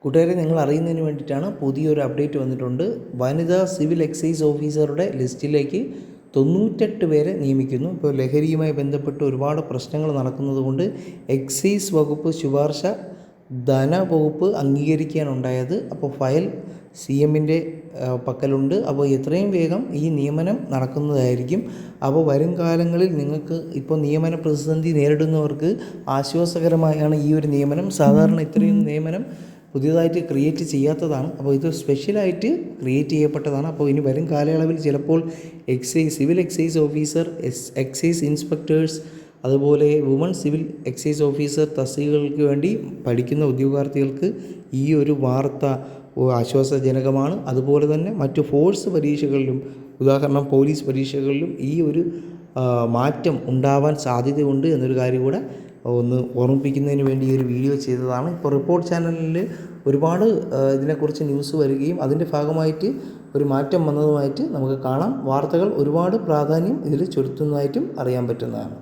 കൂട്ടുകാരെ, നിങ്ങൾ അറിയുന്നതിന് വേണ്ടിയിട്ടാണ് പുതിയൊരു അപ്ഡേറ്റ് വന്നിട്ടുണ്ട്. വനിതാ സിവിൽ എക്സൈസ് ഓഫീസറുടെ ലിസ്റ്റിലേക്ക് 98 പേരെ നിയമിക്കുന്നു. ഇപ്പോൾ ലഹരിയുമായി ബന്ധപ്പെട്ട് ഒരുപാട് പ്രശ്നങ്ങൾ നടക്കുന്നത് കൊണ്ട് എക്സൈസ് വകുപ്പ് ശുപാർശ ധനവകുപ്പ് അംഗീകരിക്കാനുണ്ടായത്. അപ്പോൾ ഫയൽ CMൻ്റെ പക്കലുണ്ട്. അപ്പോൾ എത്രയും വേഗം ഈ നിയമനം നടക്കുന്നതായിരിക്കും. അപ്പോൾ വരും കാലങ്ങളിൽ നിങ്ങൾക്ക് ഇപ്പോൾ നിയമന പ്രതിസന്ധി നേരിടുന്നവർക്ക് ആശ്വാസകരമായാണ് ഈ ഒരു നിയമനം. സാധാരണ ഇത്രയും നിയമനം പുതിയതായിട്ട് ക്രിയേറ്റ് ചെയ്യാത്തതാണ്. അപ്പോൾ ഇത് സ്പെഷ്യലായിട്ട് ക്രിയേറ്റ് ചെയ്യപ്പെട്ടതാണ്. അപ്പോൾ ഇനി വരും കാലയളവിൽ ചിലപ്പോൾ civil excise officer, excise inspectors, അതുപോലെ വുമൺ സിവിൽ എക്സൈസ് ഓഫീസർ തസ്തികകൾക്ക് വേണ്ടി പഠിക്കുന്ന ഉദ്യോഗാർത്ഥികൾക്ക് ഈ ഒരു വാർത്ത ആശ്വാസജനകമാണ്. അതുപോലെ തന്നെ മറ്റു ഫോഴ്സ് പരീക്ഷകളിലും, ഉദാഹരണം പോലീസ് പരീക്ഷകളിലും ഈ ഒരു മാറ്റം ഉണ്ടാവാൻ സാധ്യതയുണ്ട് എന്നൊരു കാര്യം കൂടെ ഒന്ന് ഓർമ്മിപ്പിക്കുന്നതിന് വേണ്ടി ഈ ഒരു വീഡിയോ ചെയ്തതാണ്. ഇപ്പോൾ റിപ്പോർട്ട് ചാനലിൽ ഒരുപാട് ഇതിനെക്കുറിച്ച് ന്യൂസ് വരികയും അതിൻ്റെ ഭാഗമായിട്ട് ഒരു മാറ്റം വന്നതുമായിട്ട് നമുക്ക് കാണാം. വാർത്തകൾ ഒരുപാട് പ്രാധാന്യം ഇതിൽ ചെലുത്തുന്നതായിട്ടും അറിയാൻ പറ്റുന്നതാണ്.